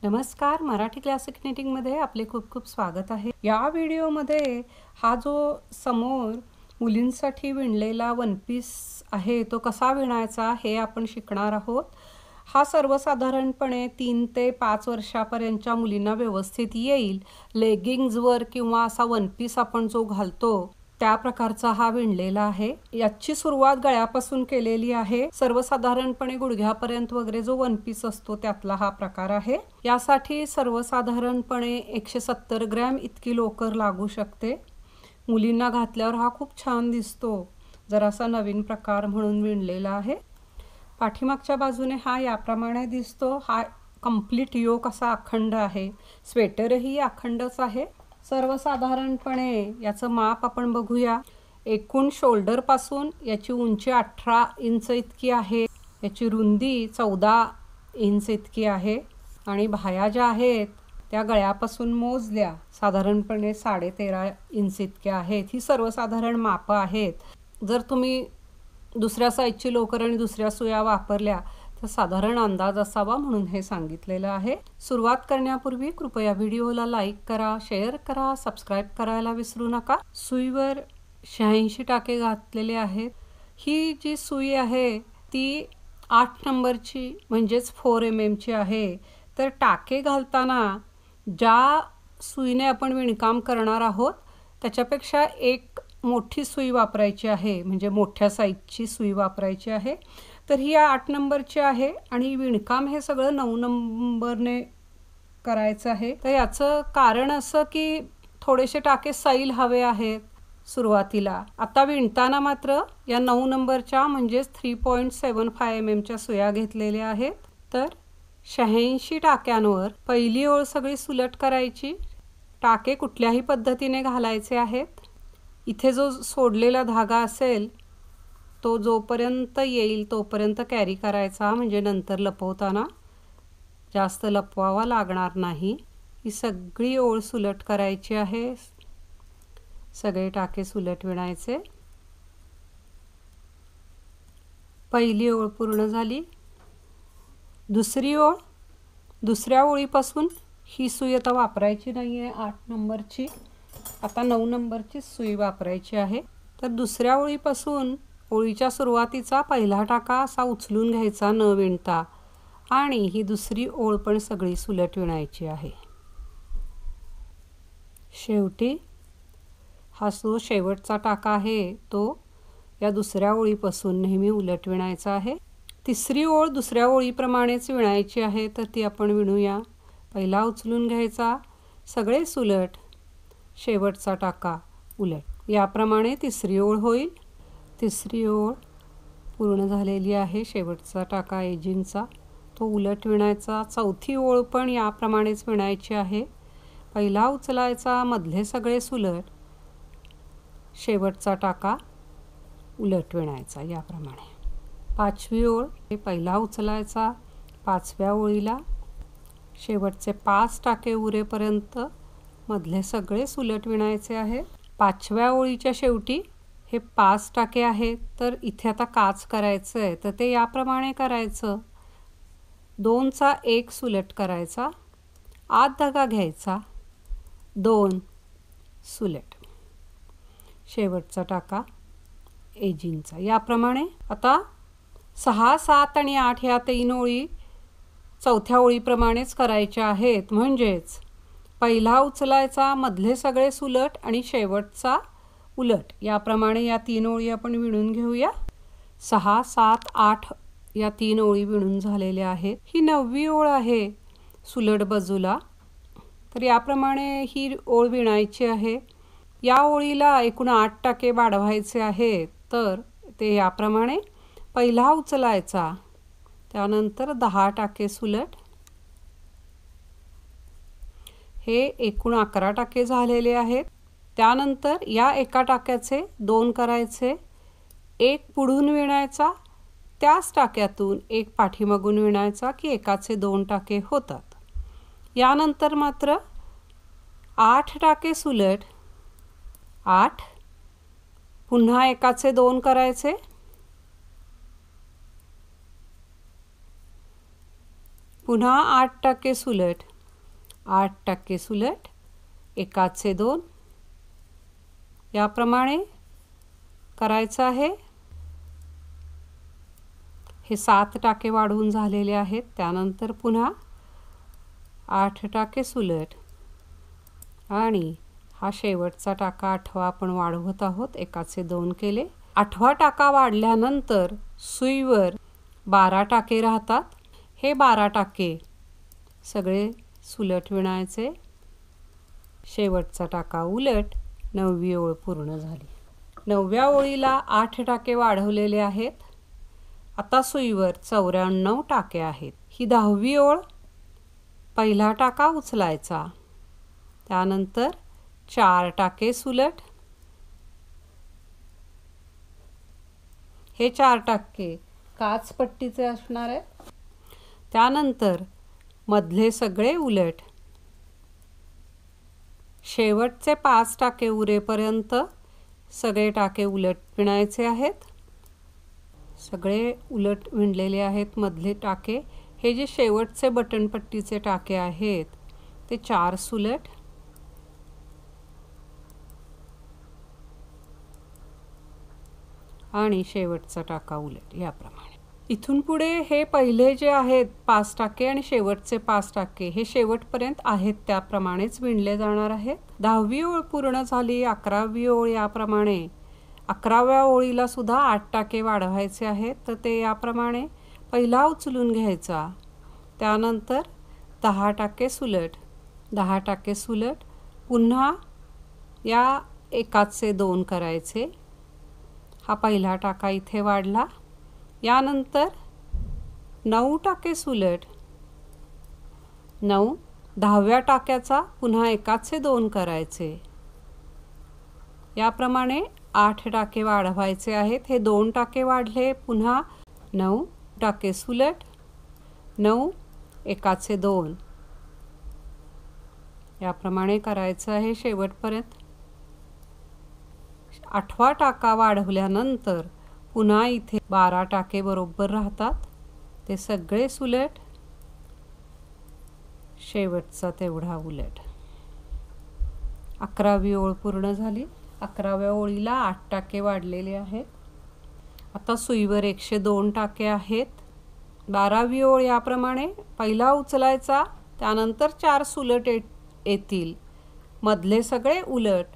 नमस्कार, मराठी क्लासिक निटिंगमध्ये आपले खूप खूप स्वागत आहे। या व्हिडिओमध्ये हा जो समोर मुलींसाठी विणलेला वन पीस आहे तो कसा विणायचा हे आपण शिकणार आहोत। हा सर्वसाधारणपणे 3 ते 5 वर्षापर्यंतच्या मुलींना व्यवस्थित येईल। लेगिंग्जवर किंवा असा वन पीस आपण जो घालतो त्या प्रकारचा हा विणलेला आहे। याची सुरुवात गळ्यापासून केलेली आहे। सर्वसाधारणपणे गुडघ्यापर्यंत वगैरे जो वन पीस असतो त्यातला हा प्रकार आहे। यासाठी सर्वसाधारणपणे 170 ग्रॅम इतकी लोकर लागू शकते। मुलींना घातल्यावर हा खूप छान दिसतो। जरासा नवीन प्रकार म्हणून विणलेला आहे। पाठीमागच्या बाजूने हा याप्रमाणे दिसतो। हा कंप्लीट योक असा अखंड आहे। स्वेटरही अखंडच आहे। सर्वसाधारणपणे याचं माप आपण बघूया। एकूण शोल्डर पासून याची उंची 18 इंच इतकी आहे। याची रुंदी 14 इंच इतकी आहे आणि बाह्या ज्या आहेत त्या गळ्यापासून मोजल्या साधारणपणे 13.5 इंच इतक्या आहेत। ही सर्वसाधारण माप आहेत। जर तुम्ही दुसऱ्या साईजची लोकर आणि दुसऱ्या सुया वापरल्या तर साधारण अंदाज असावा म्हणून हे सांगितलेलं आहे। सुरुवात करण्यापूर्वी कृपया व्हिडिओला लाईक करा, शेअर करा, सबस्क्राइब करायला विसरू नका। सुईवर 86 टाके घातलेले आहेत। ही जी सुई आहे ती 8 नंबरची म्हणजेच 4 mm ची आहे। तर टाके घालताना ज्या सुईने आपण विणकाम करणार आहोत त्याच्यापेक्षा एक मोठी सुई वापरायची आहे, म्हणजे मोठ्या साईजची सुई वापरायची आहे। तर ही 8 नंबरची आहे आणि विणकाम हे सगळं 9 नंबरने करायचं आहे। तर याचं कारण असं की थोडेसे टाके सैल हवे आहेत सुरुवातीला। आता विणताना मात्र या 9 नंबरच्या म्हणजेच 3.75 mm च्या सुया घेतलेल्या आहेत। तर 86 टाक्यांवर पहिली ओळ सगळी सुलट करायची। टाके कुठल्याही पद्धतीने घालायचे आहेत। इथे जो सोडलेला धागा असेल तो जोपर्यंत येईल तोपर्यंत कॅरी करायचा, म्हणजे नंतर लपवताना जास्त लपवावा लागणार नाही। ही सगळी ओळ सुलट करायची आहे। सगळे टाके सुलट विणायचे। पहिली ओळ पूर्ण झाली। दुसरी ओळ, दुसऱ्या ओळीपासून ही सुई आता वापरायची नाही आहे 8 नंबरची, आता 9 नंबरची सुई वापरायची आहे। तर दुसऱ्या ओळीपासून ओळीच्या सुरुवातीचा पहिला टाका असा उचलून घ्यायचा न विणता आणि ही दुसरी ओळ पण सगळी सुलट विणायची आहे। शेवटी हा जो शेवटचा टाका आहे तो या दुसऱ्या ओळीपासून नेहमी उलट विणायचा आहे। तिसरी ओळ दुसऱ्या ओळीप्रमाणेच विणायची आहे, तर ती आपण विणूया। पहिला उचलून घ्यायचा, सगळे सुलट, शेवटचा टाका उलट। याप्रमाणे तिसरी ओळ होईल। तिसरी ओळ पूर्ण झालेली आहे। शेवटचा टाका एजिंगचा तो उलट विणायचा। चौथी ओळ पण याप्रमाणेच विणायची आहे। पहिला उचलायचा, मधले सगळे सुलट, शेवटचा टाका उलट विणायचा याप्रमाणे। पाचवी ओळ पहिला उचलायचा, पाचव्या ओळीला शेवटचे 5 टाके उरेपर्यंत मधले सगळे सुलट विणायचे आहे। पाचव्या ओळीच्या शेवटी हे 5 टाके आहेत, तर इथे आता काच करायचं आहे, तर ते याप्रमाणे करायचं। 2चा 1 सुलट करायचा, आत धागा घ्यायचा, 2 सुलट, शेवटचा टाका एजिंगचा। याप्रमाणे आता 6, 7 आणि 8 ह्या 3 ओळी चौथ्या ओळीप्रमाणेच करायच्या आहेत। म्हणजेच पहिला उचलायचा, मधले सगळे सुलट आणि शेवटचा उलट। याप्रमाणे या 3 ओळी आपण विणून घेऊया। 6, 7, 8 या 3 ओळी विणून झालेल्या आहेत। ही 9वी ओळ आहे सुलट बाजूला। तर याप्रमाणे ही ओळ विणायची आहे। या ओळीला एकूण 8 टाके वाढवायचे आहेत, तर ते याप्रमाणे पहिला उचलायचा, त्यानंतर 10 टाके सुलट, हे एकूण 11 टाके झालेले आहेत। त्यानंतर या एका टाक्याचे 2 करायचे, एक पुढून विणायचा, त्याच टाक्यातून एक पाठीमागून विणायचा की एकाचे 2 टाके होतात। यानंतर मात्र 8 टाके सुलट, 8, पुन्हा एकाचे 2 करायचे, पुन्हा 8 टाके सुलट, 8 टाके सुलट, एकाचे 2 याप्रमाणे करायचं आहे। हे 7 टाके वाढवून झालेले आहेत। त्यानंतर पुन्हा 8 टाके सुलट आणि हा शेवटचा टाका 8वा आपण वाढवत आहोत, एकाचे 2 केले। 8वा टाका वाढल्यानंतर सुईवर 12 टाके राहतात। हे 12 टाके सगळे सुलट विणायचे। शेवटचा टाका उलट, 9वी ओळ पूर्ण झाली। 9व्या ओळीला 8 टाके वाढवलेले आहेत। आता सुईवर 94 टाके आहेत। ही 10वी ओळ, पहिला टाका उचलायचा, त्यानंतर 4 टाके सुलट, हे 4 टाके काच पट्टीचे असणार आहेत। त्यानंतर मधले सगळे उलट, शेवटचे 5 टाके उरेपर्यंत सगळे टाके उलट विणायचे आहेत। सगळे उलट विणलेले आहेत मधले टाके। हे जे शेवटचे बटन पट्टीचे टाके आहेत ते 4 सुलट, आणि शेवटचा टाका उलट याप्रमाणे। इथून पुढे हे पहिले जे आहेत 5 टाके आणि शेवटचे 5 टाके हे शेवटपर्यंत आहेत त्याप्रमाणेच विणले जाणार आहेत। 10वी ओळ पूर्ण झाली। 11वी ओळ याप्रमाणे 11व्या ओळीला सुद्धा 8 टाके वाढवायचे आहेत। तर ते याप्रमाणे पहिला उचलून घ्यायचा, त्यानंतर 10 टाके सुलट, 10 टाके सुलट, पुन्हा या एकाचे 2 करायचे। हा पहिला टाका इथे वाढला। यानंतर 9 टाके सुलट, 9, 10व्या टाक्याचा पुन्हा एकाचे 2 करायचे। याप्रमाणे 8 टाके वाढवायचे आहेत। हे 2 टाके वाढले, पुन्हा 9 टाके सुलट, 9, एकाचे 2 याप्रमाणे करायचं आहे शेवटपर्यंत। 8वा टाका वाढवल्यानंतर पुन्हा इथे 12 टाके बरोबर राहतात, ते सगळे सुलट, शेवटचा तेवढा उलट। 11वी ओळ पूर्ण झाली। 11व्या ओळीला 8 टाके वाढलेले आहेत। आता सुईवर 102 टाके आहेत। 12वी ओळ याप्रमाणे पहिला उचलायचा, त्यानंतर 4 सुलट येतील, मधले सगळे उलट,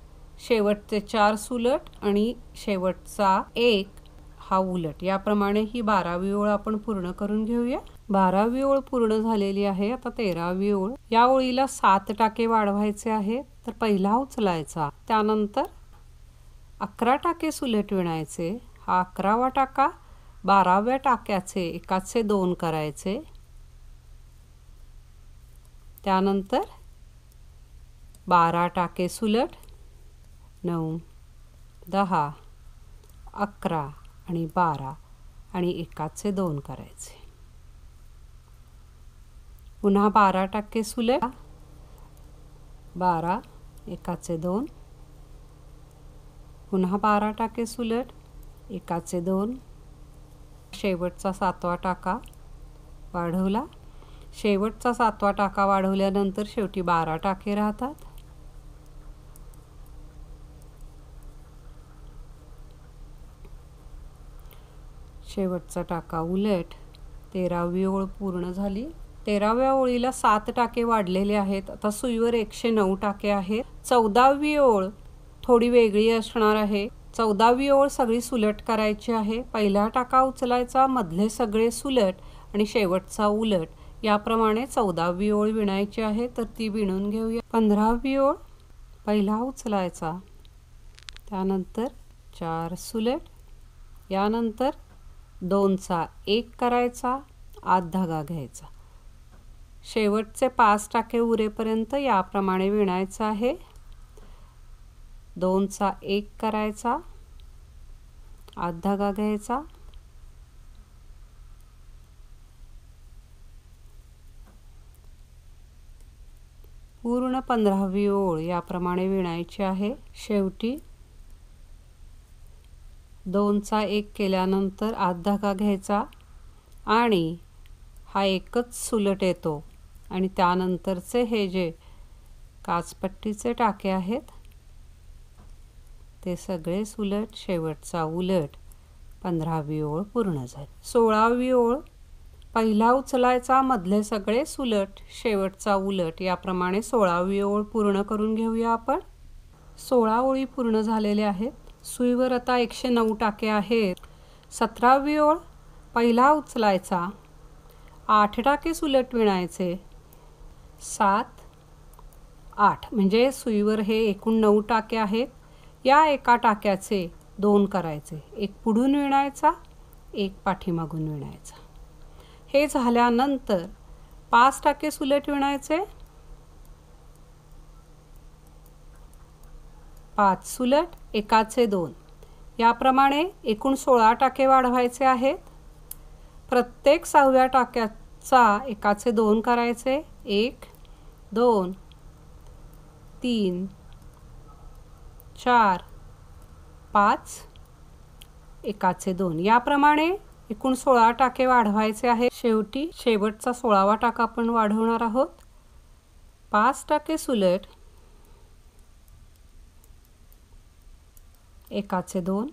शेवटचे 4 सुलट आणि शेवटचा 1 हा उलट। याप्रमाणे ही 12वी ओळ आपण पूर्ण करून घेऊया। 12वी ओळ पूर्ण झालेली आहे। आता 13वी ओळ, या ओळीला 7 टाके वाढवायचे आहेत। तर पहिला उचलायचा, त्यानंतर 11 टाके सुलट विणायचे। हा 11वा टाका 12व्या टाक्याचे एकाचे 2 करायचे। त्यानंतर 12 टाके सुलट, 9, 10, 11 आणि 12 आणि एकाचे 2 करायचे। पुन्हा 12 टाके सुलट, 12, एकाचे 2, पुन्हा 12 टाके सुलट, एकाचे 2, शेवटचा 7वा टाका वाढवला। शेवटचा 7वा टाका वाढवल्यानंतर शेवटी 12 टाके राहतात। शेवटचा टाका उलट। 13वी ओळ पूर्ण झाली। 13व्या ओळीला 7 टाके वाढलेले आहेत। आता सुईवर 109 टाके आहेत। 14वी ओळ थोडी वेगळी असणार आहे। 14वी ओळ सगळी सुलट करायची आहे। पहिला टाका उचलायचा, मधले सगळे सुलट आणि शेवटचा उलट, याप्रमाणे 14वी ओळ विणायची आहे। तर ती विणून घेऊया। 15वी ओळ, पहिला उचलायचा, त्यानंतर 4 सुलट, यानंतर 2चा 1 करायचा, आत धागा घ्यायचा, शेवटचे 5 टाके उरेपर्यंत याप्रमाणे विणायचं आहे। 2चा 1 करायचा, आत धागा घ्यायचा, पूर्ण 15वी ओळ याप्रमाणे विणायची आहे। शेवटी 2चा 1 केल्यानंतर आत धागा घ्यायचा आणि हा एकच सुलट येतो आणि त्यानंतरचे हे जे काचपट्टीचे टाके आहेत ते सगळे सुलट, शेवटचा उलट. 15वी ओळ पूर्ण झाली. 16वी ओळ पहिला उचलायचा, मधले सगळे सुलट, शेवटचा उलट. याप्रमाणे 16वी ओळ पूर्ण करून घेऊया आपण. 16 ओळी पूर्ण झालेल्या आहेत. सुईवर आता 109 टाके आहेत. 17वी ओळ पहिला उचलायचा, 8 टाके सुलट विणायचे. 7, 8 म्हणजे सुईवर हे एकूण 9 टाके आहेत. या एका टाक्याचे 2 करायचे, एक पुढून विणायचा, एक पाठीमागून विणायचा. हे झाल्यानंतर 5 टाके सुलट विणायचे, 5 सुलट, एकाचे 2. याप्रमाणे एकूण 16 टाके वाढवायचे आहेत. प्रत्येक 6व्या टाक्याचा एकाचे 2 करायचे, 1, 2, 3, 4, 5, एकाचे 2. याप्रमाणे एकूण 16 टाके वाढवायचे आहेत. शेवटी शेवटचा 16वा टाका आपण वाढवणार आहोत. 5 टाके सुलट, एकाचे 2.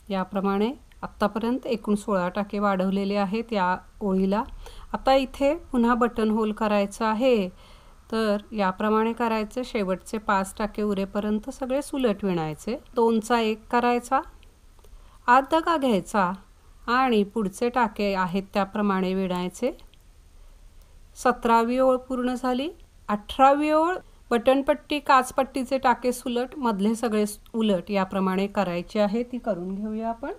याप्रमाणे आत्तापर्यंत एकूण 16 टाके वाढवलेले आहेत या ओळीला. आता इथे पुन्हा बटन होल करायचं आहे, तर याप्रमाणे करायचं. शेवटचे 5 टाके उरेपर्यंत सगळे सुलट विणायचे. 2चा 1 करायचा, आत दगा घ्यायचा आणि पुढचे टाके आहेत त्याप्रमाणे विणायचे. 17वी ओळ पूर्ण झाली. 18वी ओळ बटनपट्टी, काचपट्टीचे टाके सुलट, मधले सगळे उलट याप्रमाणे करायचे आहे. ती करून घेऊया आपण.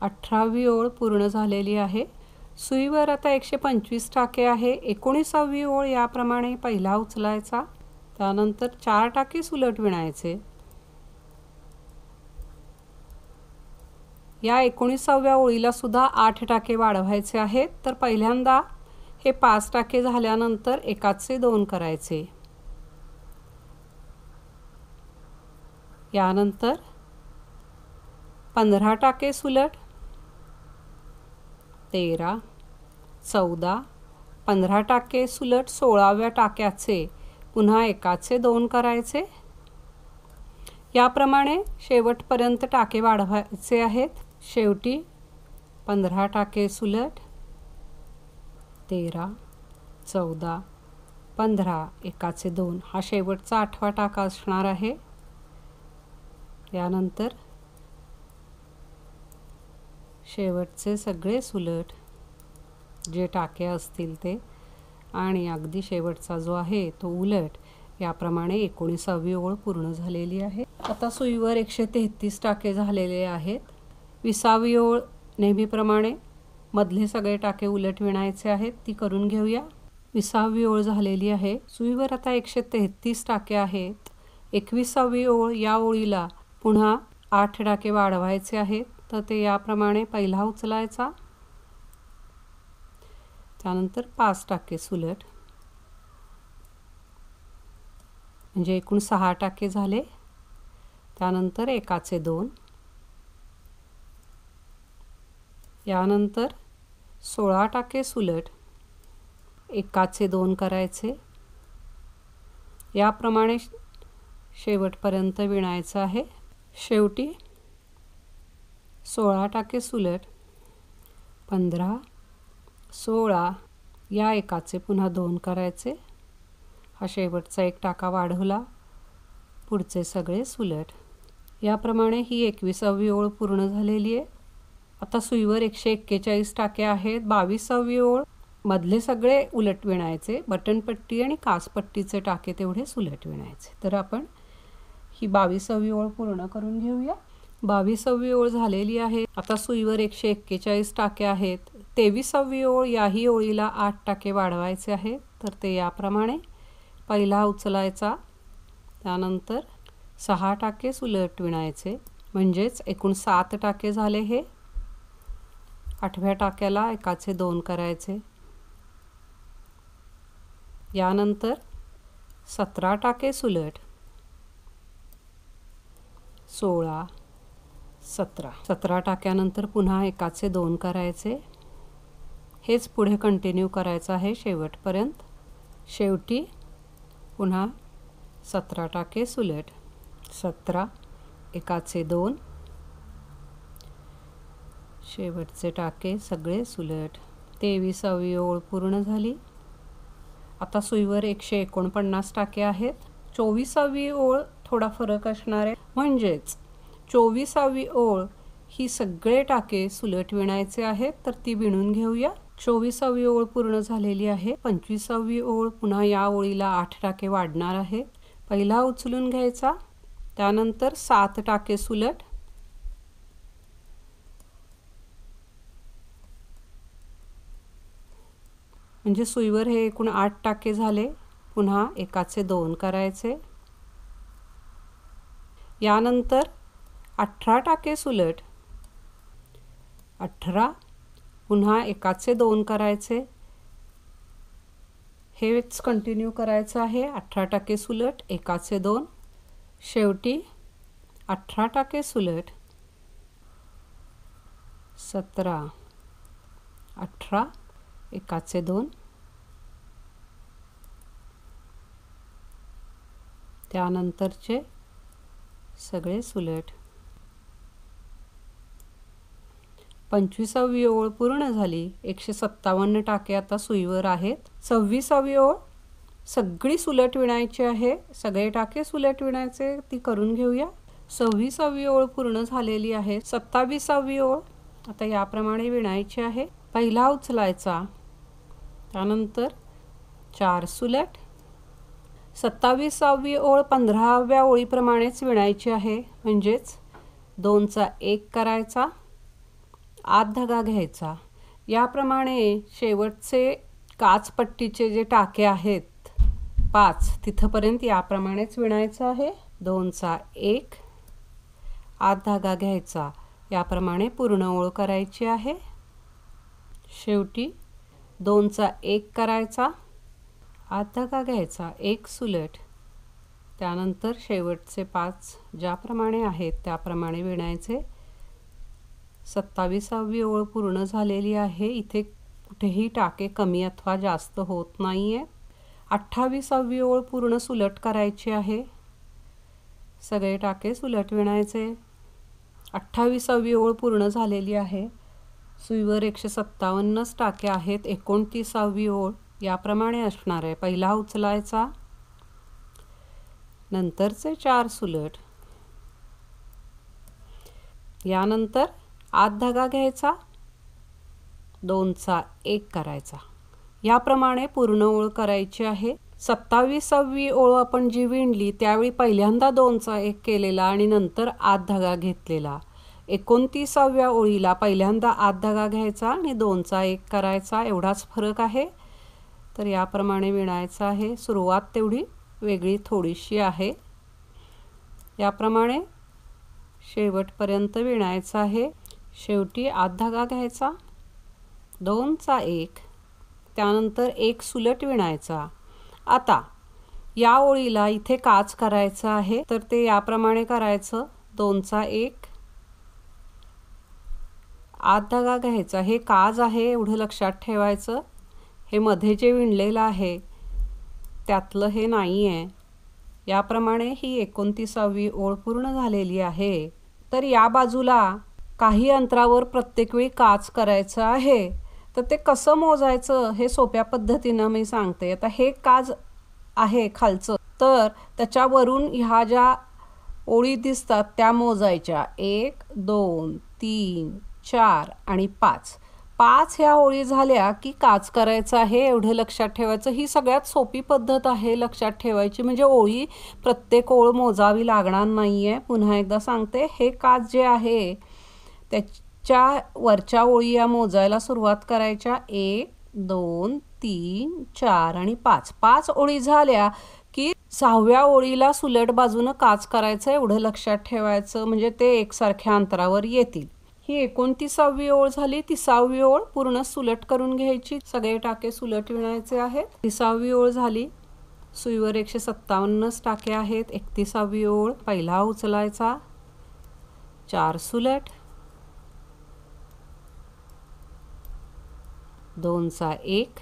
18वी ओळ पूर्ण झालेली आहे. सुईवर आता 125 टाके आहे. 19वी ओळ याप्रमाणे पहिला उचलायचा, त्यानंतर 4 टाके सुलट विणायचे. या 19व्या ओळीला सुद्धा 8 टाके वाढवायचे आहेत. तर पहिल्यांदा हे 5 टाके झाल्यानंतर एकाचे 2 करायचे. यानंतर 15 टाके सुलट, 13, 14, 15 टाके सुलट. 16व्या टाक्याचे पुन्हा एकाचे 2 करायचे. याप्रमाणे शेवटपर्यंत टाके वाढवायचे आहेत. शेवटी 15 टाके सुलट, 13, 14, 15, एकाचे 2. हा शेवटचा 8वा टाका असणार आहे. यानंतर शेवटचे सगळे सुलट जे टाके असतील ते आणि अगदी शेवटचा जो आहे तो उलट. याप्रमाणे 19वी ओळ पूर्ण झालेली आहे. आता सुईवर 133 टाके झालेले आहेत. 20वी ओळ नेहमीप्रमाणे मधले सगळे टाके उलट विणायचे आहेत. ती करून घेऊया. 20वी ओळ झालेली आहे. सुईवर आता 133 टाके आहेत. 21वी ओळ या ओळीला पुन्हा 8 टाके वाढवायचे आहेत. तर ते याप्रमाणे पहिला उचलायचा, त्यानंतर 5 टाके सुलट, म्हणजे एकूण 6 टाके झाले. त्यानंतर एकाचे 2. यानंतर 16 टाके सुलट, एकाचे 2 करायचे. याप्रमाणे शेवटपर्यंत विणायचं आहे. शेवटी 16 टाके सुलट, 15, 16, या एकाचे पुन्हा 2 करायचे. हा शेवटचा एक टाका वाढवला, पुढचे सगळे सुलट. याप्रमाणे ही 21वी ओळ पूर्ण झालेली आहे. आता सुईवर 141 टाके आहेत. 22वी ओळ मधले सगळे उलट विणायचे. बटनपट्टी आणि काचपट्टीचे टाके तेवढे सुलट विणायचे. तर आपण ही 22वी ओळ पूर्ण करून घेऊया. 22वी ओळ झालेली आहे. आता सुईवर 141 टाके आहेत. 23वी ओळ, याही ओळीला 8 टाके वाढवायचे आहेत. तर ते याप्रमाणे पहिला उचलायचा, त्यानंतर 6 टाके सुलट विणायचे, म्हणजेच एकूण 7 टाके झाले. हे 8व्या टाक्याला एकाचे 2 करायचे. यानंतर 17 टाके सुलट, 16, 17. 17 टाक्यानंतर पुन्हा एकाचे 2 करायचे. हेच पुढे कंटिन्यू करायचं आहे शेवटपर्यंत। शेवटी पुन्हा 17 टाके सुलट, 17 एकाचे 2, शेवटचे टाके सगळे सुलट। 23वी ओळ पूर्ण झाली। आता सुईवर 149 टाके आहेत। 24वी ओळ थोडा फरक असणार आहे, म्हणजेच 24वी ओळ ही सगळे टाके सुलट विणायचे आहेत, तर ती विणून घेऊया। 24वी ओळ पूर्ण झालेली आहे। 25वी ओळ पुन्हा या ओळीला 8 टाके वाढणार आहेत। पहिला उचलून घ्यायचा, त्यानंतर 7 टाके सुलट, म्हणजे सुईवर हे एकूण 8 टाके झाले। पुन्हा एकाचे 2 करायचे, यानंतर 18 टाके सुलट, 18 पुन्हा एकाचे 2 करायचे। हेच कंटिन्यू करायचं आहे। 18 टाके सुलट, एकाचे 2, शेवटी 18 टाके सुलट, 17 18 एकाचे 2, त्यानंतरचे सगळे सुलट। 25वी ओळ पूर्ण झाली। 157 टाके आता सुईवर आहेत। 26वी ओळ सगळी सुलट विणायची आहे, सगळे टाके सुलट विणायचे, ती करून घेऊया। 26वी ओळ पूर्ण झालेली आहे। 27वी ओळ आता याप्रमाणे विणायची आहे। पहिला उचलायचा, त्यानंतर 4 सुलट। 27वी ओळ 15व्या ओळीप्रमाणेच विणायची आहे, म्हणजेच 2चा 1 करायचा, आत धागा घ्यायचा। याप्रमाणे शेवटचे काचपट्टीचे जे टाके आहेत 5 तिथपर्यंत याप्रमाणेच विणायचं आहे। 2चा 1, आत धागा घ्यायचा, याप्रमाणे पूर्ण ओळ करायची आहे। शेवटी 2चा 1 करायचा, आत धागा घ्यायचा, 1 सुलट, त्यानंतर शेवटचे 5 ज्याप्रमाणे आहेत त्याप्रमाणे विणायचे। 27वी ओळ पूर्ण झालेली आहे। इथे कुठेही टाके कमी अथवा जास्त होत नाहीये। 28वी ओळ पूर्ण सुलट करायची आहे, सगळे टाके सुलट विणायचे। 28वी ओळ पूर्ण झालेली आहे। सुईवर 157 टाके आहेत। 29वी ओळ याप्रमाणे असणार आहे। पहिला उचलायचा, नंतरचे 4 सुलट, यानंतर आत धागा घ्यायचा, 2चा 1 करायचा, याप्रमाणे पूर्ण ओळ करायची आहे। 27वी ओळ आपण जी विणली त्यावेळी पहिल्यांदा 2चा 1 केलेला आणि नंतर आत धागा घेतलेला। 29व्या ओळीला पहिल्यांदा आत धागा घ्यायचा आणि 2चा 1 करायचा, एवढाच फरक आहे। तर याप्रमाणे विणायचं आहे। सुरुवात तेवढी वेगळी थोडीशी आहे। याप्रमाणे शेवटपर्यंत विणायचं आहे। शेवटी आत धागा घ्यायचा, 2चा 1, त्यानंतर 1 सुलट विणायचा। आता या ओळीला इथे काच करायचं आहे, तर ते याप्रमाणे करायचं। 2चा 1, आत धागा घ्यायचा, हे काज आहे एवढं लक्षात ठेवायचं। हे मध्ये जे विणलेलं आहे त्यातलं हे नाही आहे। याप्रमाणे ही 29वी ओळ पूर्ण झालेली आहे। तर या बाजूला काही अंतरावर प्रत्येक वेळी काच करायचं आहे, तर ते कसं मोजायचं हे सोप्या पद्धतीनं मी सांगते। आता हे काज आहे खालचं, तर त्याच्यावरून ह्या ज्या ओळी दिसतात त्या मोजायच्या। 1 2 3 4 आणि 5 ह्या ओळी झाल्या की काच करायचं आहे, एवढं लक्षात ठेवायचं। ही सगळ्यात सोपी पद्धत आहे लक्षात ठेवायची, म्हणजे ओळी प्रत्येक ओळ मोजावी लागणार नाहीये। पुन्हा एकदा सांगते, हे काच जे आहे त्याच्या वरच्या ओळी या मोजायला सुरुवात करायच्या। 1 2 3 4 आणि 5 ओळी झाल्या की 6व्या ओळीला सुलट बाजूनं काच करायचं, एवढं लक्षात ठेवायचं, म्हणजे ते एकसारख्या अंतरावर येतील। ही 29वी ओळ झाली। 30वी ओळ पूर्ण सुलट करून घ्यायची, सगळे टाके सुलट विणायचे आहेत। 30वी ओळ झाली। सुईवर 157 टाके आहेत। 31वी ओळ पहिला उचलायचा, 4 सुलट, 2चा 1,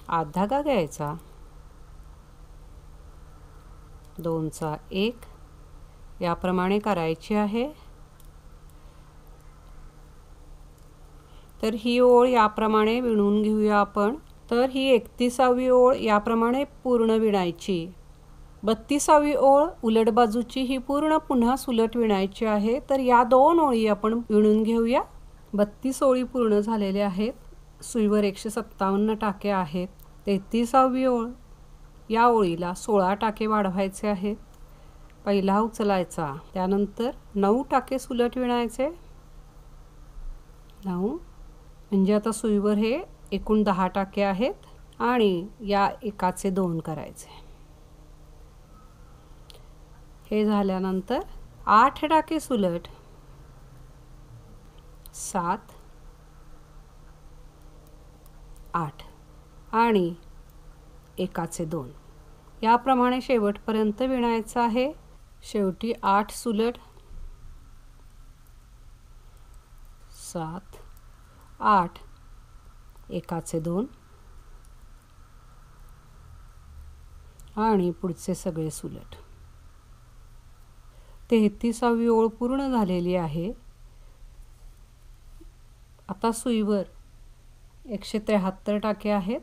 आत धागा घ्यायचा, 2चा 1 याप्रमाणे करायची आहे। तर ही ओळ याप्रमाणे विणून घेऊया आपण। तर ही 31वी ओळ याप्रमाणे पूर्ण विणायची। 32वी ओळ उलट बाजूची ही पूर्ण पुन्हा सुलट विणायची आहे। तर या 2 ओळी आपण विणून घेऊया। 32 ओळी पूर्ण झालेल्या आहेत। सुईवर 157 टाके आहेत। 33वी ओळ, या ओळीला 16 टाके वाढवायचे आहेत। पहिला उचलायचा, त्यानंतर 9 टाके सुलट विणायचे, 9 म्हणजे आता सुईवर हे एकूण 10 टाके आहेत आणि या एकाचे 2 करायचे। हे झाल्यानंतर 8 टाके सुलट, 7, 8 आणि एकाचे 2 याप्रमाणे शेवटपर्यंत विणायचं आहे। शेवटी 8 सुलट, 7, 8, एकाचे 2 आणि पुढचे सगळे सुलट। 33वी ओळ पूर्ण झालेली आहे। आता सुईवर 173 टाके आहेत।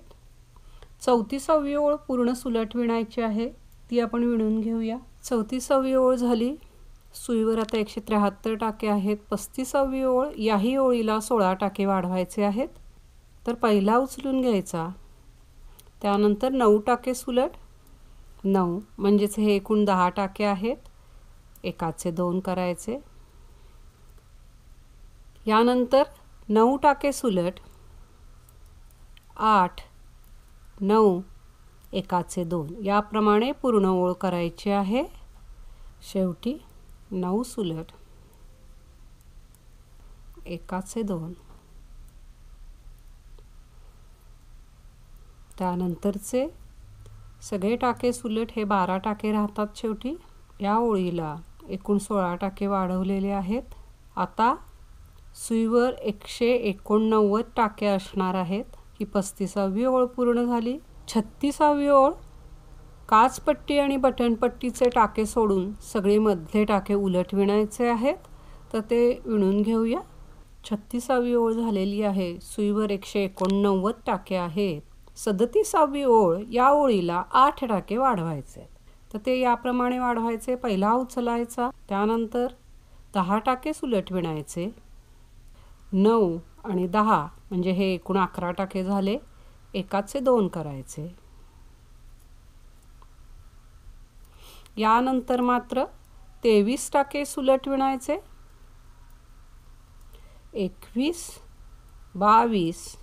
34वी ओळ पूर्ण सुलट विणायची आहे, ती आपण विणून घेऊया। 34वी ओळ झाली। सुईवर आता 173 टाके आहेत। 35वी ओळ, याही ओळीला 16 टाके वाढवायचे आहेत। तर पहिला उचलून घ्यायचा, त्यानंतर 9 टाके सुलट, 9 म्हणजेच हे एकूण 10 टाके आहेत। एकाचे 2 करायचे। यानंतर 9 टाके सुलट, 8, 9, एकाचे 2 याप्रमाणे पूर्ण ओळ करायची आहे। शेवटी 9 सुलट, एकाचे 2, त्यानंतरचे सगळे टाके सुलट हे 12 टाके राहतात। शेवटी या ओळीला एकूण 16 टाके वाढवलेले आहेत। आता सुईवर 189 टाके असणार आहेत। ही 35वी ओळ पूर्ण झाली। 36वी ओळ, काचपट्टी आणि बटनपट्टीचे टाके सोडून सगळे मधले टाके उलट विणायचे आहेत। तर ते विणून घेऊया। 36वी ओळ झालेली आहे। सुईवर 189 टाके आहेत। 37वी ओळ, या ओळीला 8 टाके वाढवायचे, तर ते याप्रमाणे वाढवायचे। पहिला उचलायचा, त्यानंतर 10 टाके सुलट विणायचे, 9 आणि 10 म्हणजे हे एकूण 11 टाके झाले। एकाचे 2 करायचे। यानंतर मात्र 23 टाके सुलट विणायचे, 21, 22,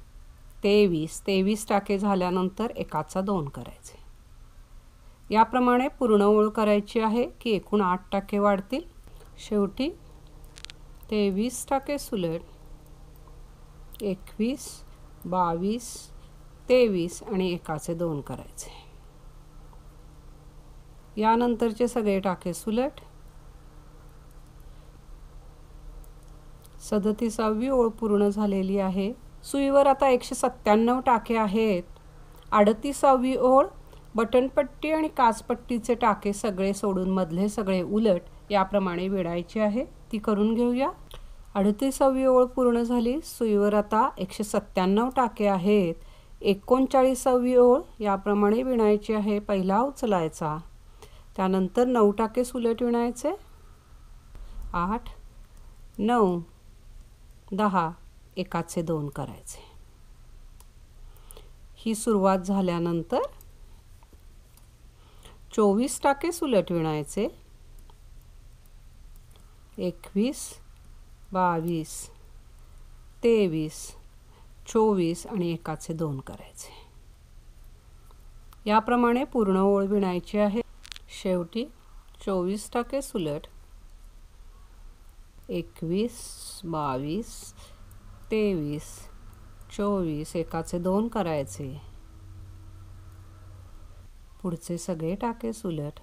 23 टाके झाल्यानंतर एकाचा 2 करायचे। याप्रमाणे पूर्ण ओळ करायची आहे की एकूण 8 टाके वाढतील। शेवटी 23 टाके सुलट, 21, 22, 23 आणि एकाचे 2 करायचे। यानंतरचे सगळे टाके सुलट। 37वी ओळ पूर्ण झालेली आहे। सुईवर आता 197 टाके आहेत। 38वी ओळ, बटनपट्टी आणि काचपट्टीचे टाके सगळे सोडून मधले सगळे उलट याप्रमाणे विणायचे आहे, ती करून घेऊया। 38वी ओळ पूर्ण झाली। सुईवर आता 197 टाके आहेत। 39वी ओळ याप्रमाणे विणायची आहे। पहिला उचलायचा, त्यानंतर 9 टाके सुलट विणायचे, 8, 9, 10, एकाचे 2 करायचे। ही सुरुवात झाल्यानंतर 24 टाके सुलट विणायचे, 21, 22, 23, 24 आणि एकाचे 2 करायचे। याप्रमाणे पूर्ण ओळ विणायची आहे। शेवटी 24 टाके सुलट, 21, 22, 23, 24 एकाचे 2 करायचे। पुढचे सगळे टाके सुलट।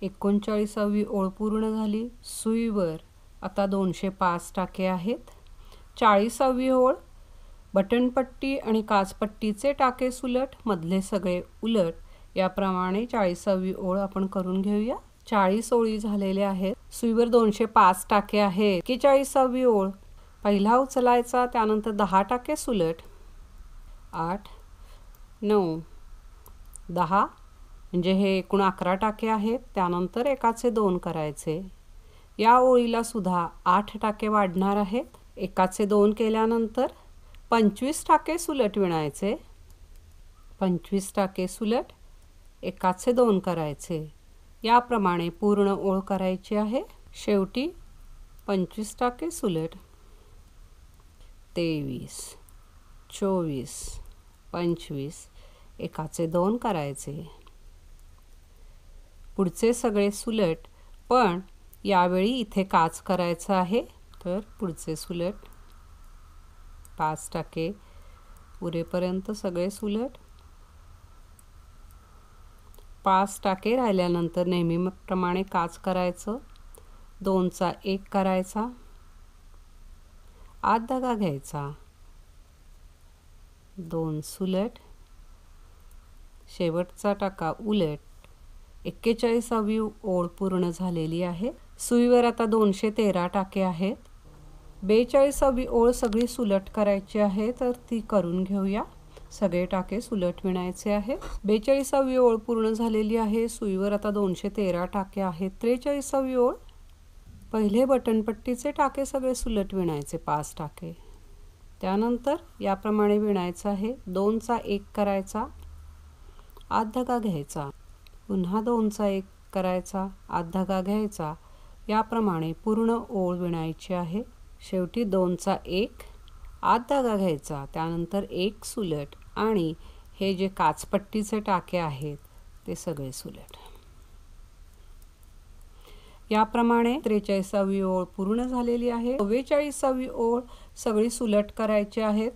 39वी ओळ पूर्ण झाली. सुईवर आता 205 टाके आहेत. 40वी ओळ बटनपट्टी आणि काचपट्टीचे टाके सुलट, मधले सगळे उलट. याप्रमाणे 40वी ओळ आपण करून घेऊया. 40 ओळी झालेल्या आहेत. सुईवर 205 टाके आहेत. 41वी ओळ पहिला उचलायचा, त्यानंतर 10 टाके सुलट. 8 9 10 म्हणजे हे एकूण 11 टाके आहेत. त्यानंतर एकाचे 2 करायचे. या ओळीला सुद्धा 8 टाके वाढणार आहेत. एकाचे 2 केल्यानंतर 25 टाके सुलट विणायचे. 25 टाके सुलट, एकाचे 2 करायचे. याप्रमाणे पूर्ण ओळ करायची आहे. शेवटी 25 टाके सुलट. 23 24 25 एकाचे 2 करायचे. पुढचे सगळे सुलट, पण यावेळी इथे काच करायचं आहे. तर पुढचे सुलट 5 टाके उरेपर्यंत सगळे सुलट. 5 टाके राहिल्यानंतर नेहमीप्रमाणे काच करायचं. 2चा 1 करायचा, आत धागा घ्यायचा, 2 सुलट, शेवटचा टाका उलट. 41वी ओळ पूर्ण झालेली आहे. सुईवर आता 213 टाके आहेत. 42वी ओळ सगळी सुलट करायची आहे, तर ती करून घेऊया. सगळे टाके सुलट विणायचे आहेत. 42वी ओळ पूर्ण झालेली आहे. सुईवर आता 213 टाके आहेत. 43वी ओळ पहिले बटनपट्टीचे टाके सगळे सुलट विणायचे, 5 टाके. त्यानंतर याप्रमाणे विणायचं आहे. 2चा 1 करायचा, आत धागा घ्यायचा, पुन्हा 2चा 1 करायचा, आत धागा घ्यायचा. याप्रमाणे पूर्ण ओळ विणायची आहे. शेवटी 2चा 1 आत धागा घ्यायचा, त्यानंतर 1 सुलट आणि हे जे काचपट्टीचे टाके आहेत ते सगळे सुलट. याप्रमाणे 43वी ओळ पूर्ण झालेली आहे. 44वी ओळ सगळी सुलट करायची आहेत.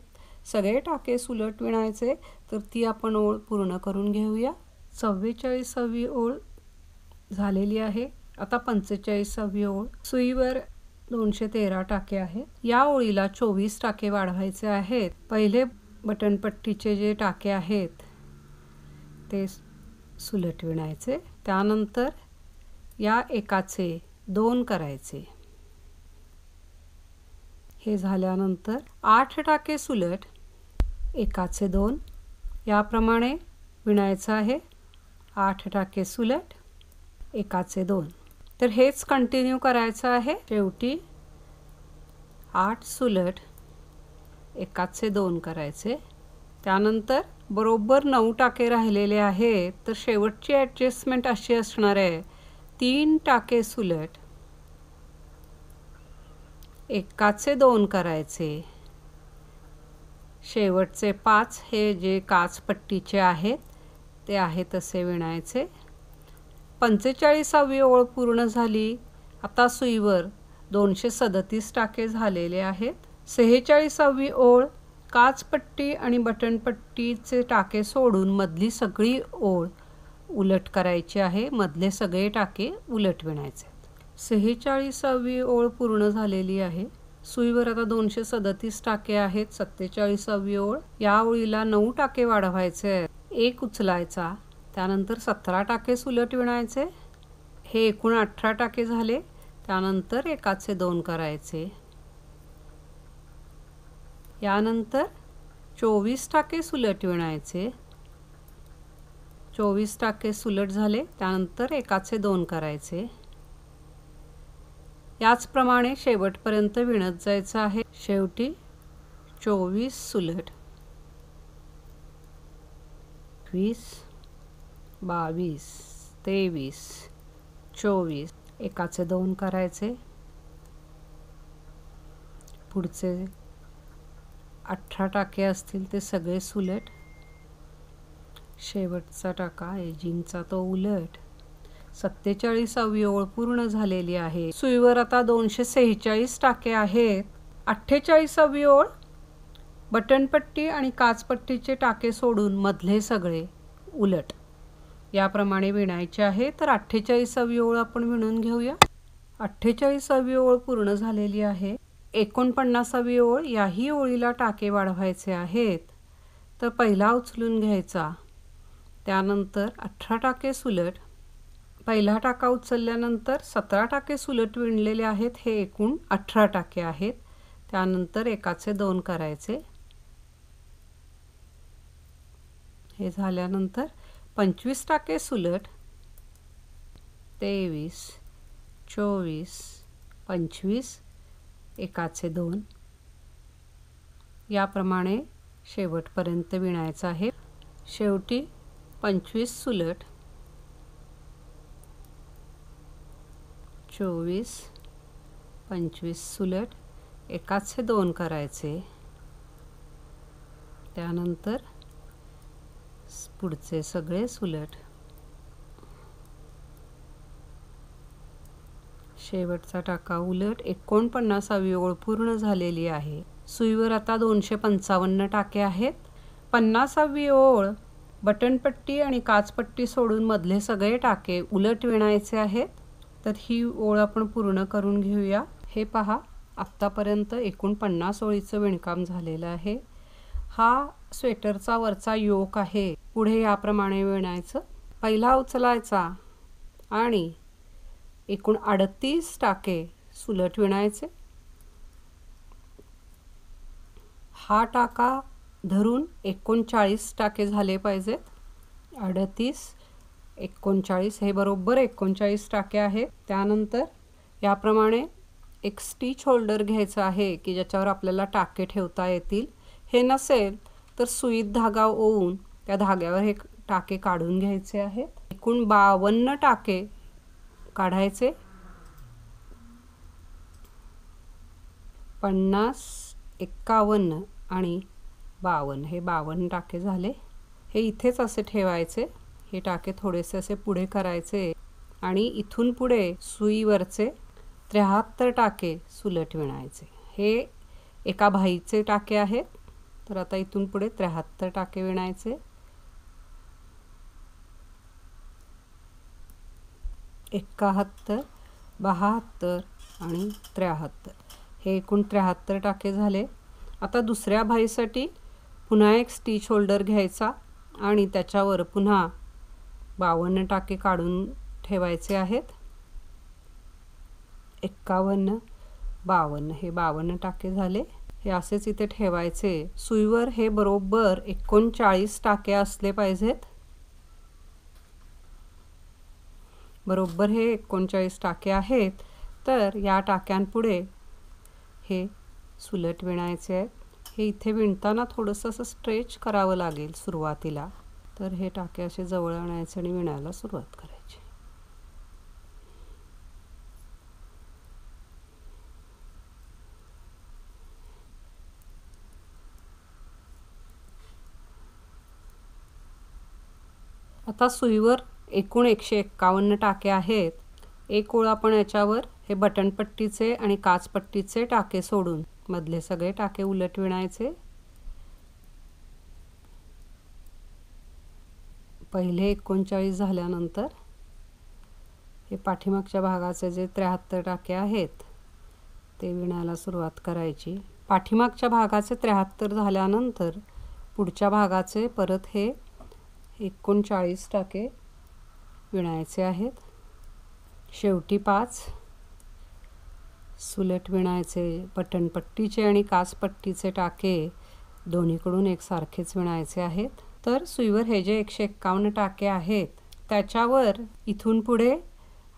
सगळे टाके सुलट विणायचे, तर ती आपण ओळ पूर्ण करून घेऊया. 44वी ओळ झालेली आहे. आता 45वी ओळ. सुईवर 213 टाके आहेत. या ओळीला 24 टाके वाढवायचे आहेत. पहिले बटनपट्टीचे जे टाके आहेत ते सुलट विणायचे. त्यानंतर या एकाचे 2 करायचे. हे झाल्यानंतर 8 टाके सुलट, एकाचे 2. याप्रमाणे विणायचं आहे. 8 टाके सुलट, एकाचे 2. तर हेच कंटिन्यू करायचं आहे. शेवटी 8 सुलट, एकाचे 2 करायचे. त्यानंतर बरोबर 9 टाके राहिलेले आहेत. तर शेवटची ॲडजस्टमेंट अशी असणार आहे. 3 टाके सुलट, एकाचे 2 करायचे. शेवटचे 5 हे जे काचपट्टीचे आहेत ते आहे तसे विणायचे. 45वी ओळ पूर्ण झाली. आता सुईवर 237 टाके झालेले आहेत. 46वी ओळ काचपट्टी आणि बटनपट्टीचे टाके सोडून मधली सगळी ओळ उलट करायची आहे. मधले सगळे टाके उलट विणायचे. 46वी ओळ पूर्ण झालेली आहे. सुईवर आता 237 टाके आहेत. 47वी ओळ. या ओळीला 9 टाके वाढवायचे आहेत. 1 उचलायचा, त्यानंतर 17 टाके सुलट विणायचे. हे एकूण 18 टाके झाले. त्यानंतर एकाचे 2 करायचे. यानंतर 24 टाके सुलट विणायचे. 24 टाके सुलट झाले. त्यानंतर एकाचे 2 करायचे. याचप्रमाणे शेवटपर्यंत विणत जायचं आहे. शेवटी 24 सुलट, 20 22 23 24 एकाचे 2 करायचे. पुढचे 18 टाके असतील ते सगळे सुलट. शेवटचा टाका एजिंगचा तो उलट. 47वी ओळ पूर्ण झालेली आहे. सुईवर आता 246 टाके आहेत. 48वी ओळ बटनपट्टी आणि काचपट्टीचे टाके सोडून मधले सगळे उलट. याप्रमाणे विणायचे आहे। तर 48वी ओळ आपण विणून घेऊया। 48वी ओळ पूर्ण झालेली आहे। 49वी ओळ, याही ओळीला टाके वाढवायचे आहेत। तर पहिला उचलून घ्यायचा, त्यानंतर 18 टाके सुलट, पहिला टाका उचलल्यानंतर 17 टाके सुलट विणलेले आहेत। हे एकूण 18 टाके आहेत। त्यानंतर एकाचे 2 करायचे। हे झाल्यानंतर 25 टाके सुलट, 23, 24, 25, एकाचे 2, याप्रमाणे शेवटपर्यंत विणायचं आहे। शेवटी 25 सुलट, 24, 25 सुलट, एकाचे 2 करायचे। त्यानंतर पुढचे सगळे सुलट, शेवटचा टाका उलट। 49वी ओळ पूर्ण झालेली आहे। सुईवर आता 255 टाके आहेत। 50वी ओळ बटनपट्टी आणि काचपट्टी सोडून मधले सगळे टाके उलट विणायचे आहेत। तर ही ओळ आपण पूर्ण करून घेऊया। हे पहा, आत्तापर्यंत एकूण 50 ओळीचं विणकाम झालेलं आहे। हा स्वेटरचा वरचा योक आहे। पुढे याप्रमाणे विणायचं। पहिला उचलायचा आणि एकूण 38 टाके सुलट विणायचे। हा टाका धरून 39 टाके झाले पाहिजेत। 38, 39, हे बरोबर 39 टाके आहेत। त्यानंतर याप्रमाणे एक स्टिच होल्डर घ्यायचा आहे की ज्याच्यावर आपल्याला टाके ठेवता येतील। हे नसेल तर सुईत धागा ओवून त्या धाग्यावर हे टाके काढून घ्यायचे आहेत। एकूण 52 टाके काढायचे। 50, 51 आणि 52, हे 52 टाके झाले। हे इथेच असे ठेवायचे। हे टाके थोडेसे असे पुढे करायचे आणि इथून पुढे सुईवरचे 73 टाके सुलट विणायचे। हे एका भाईचे टाके आहेत। तर आता इथून पुढे 73 टाके विणायचे। 71, 72 आणि 73, हे एकूण 73 टाके झाले। आता दुसऱ्या भाईसाठी पुन्हा एक स्टिच होल्डर घ्यायचा आणि त्याच्यावर पुन्हा 52 टाके काढून ठेवायचे आहेत। 51, 52, हे 52 टाके झाले। हे असेच इथे ठेवायचे। सुईवर हे बरोबर 39 टाके असले पाहिजेत। बरोबर हे 39 टाके आहेत। तर या टाक्यांपुढे हे सुलट विणायचे आहेत। हे इथे विणताना थोडंसं असं स्ट्रेच करावं लागेल सुरुवातीला। तर हे टाके असे जवळ आणायचे आणि विणायला सुरुवात करायची। आता सुईवर एकूण 151 टाके आहेत। एक ओळ आपण याच्यावर हे बटनपट्टीचे आणि काचपट्टीचे टाके सोडून मधले सगळे टाके उलट विणायचे। पहिले 39 झाल्यानंतर हे पाठीमागच्या भागाचे जे 73 टाके आहेत ते विणायला सुरुवात करायची। पाठीमागच्या भागाचे 73 झाल्यानंतर पुढच्या भागाचे परत हे 39 टाके विणायचे आहेत। शेवटी 5 सुलट विणायचे। बटनपट्टीचे आणि काचपट्टीचे टाके दोन्हीकडून एकसारखेच विणायचे आहेत। तर सुईवर हे जे 151 टाके आहेत त्याच्यावर इथून पुढे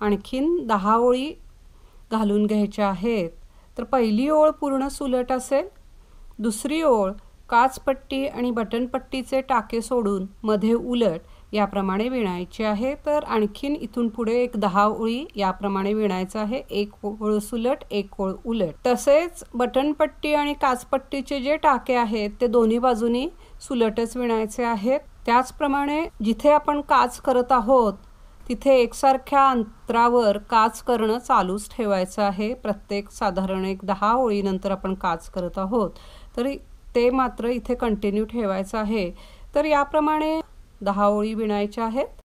आणखीन 10 ओळी घालून घ्यायच्या आहेत। तर पहिली ओळ पूर्ण सुलट असेल, दुसरी ओळ काचपट्टी आणि बटनपट्टीचे टाके सोडून मध्ये उलट याप्रमाणे विणायची आहे। तर आणखीन इथून पुढे एक 10 ओळी याप्रमाणे विणायचं आहे। एक ओळ सुलट, एक ओळ उलट। तसेच बटनपट्टी आणि काचपट्टीचे जे टाके आहेत ते दोन्ही बाजूनी सुलटच विणायचे आहेत। त्याचप्रमाणे जिथे आपण काच करत आहोत तिथे एकसारख्या अंतरावर काच करणं चालूच ठेवायचं आहे। प्रत्येक साधारण एक 10 ओळीनंतर आपण काच करत आहोत तरी ते मात्र इथे कंटिन्यू ठेवायचं आहे। तर याप्रमाणे 10 ओळी विणायच्या आहेत।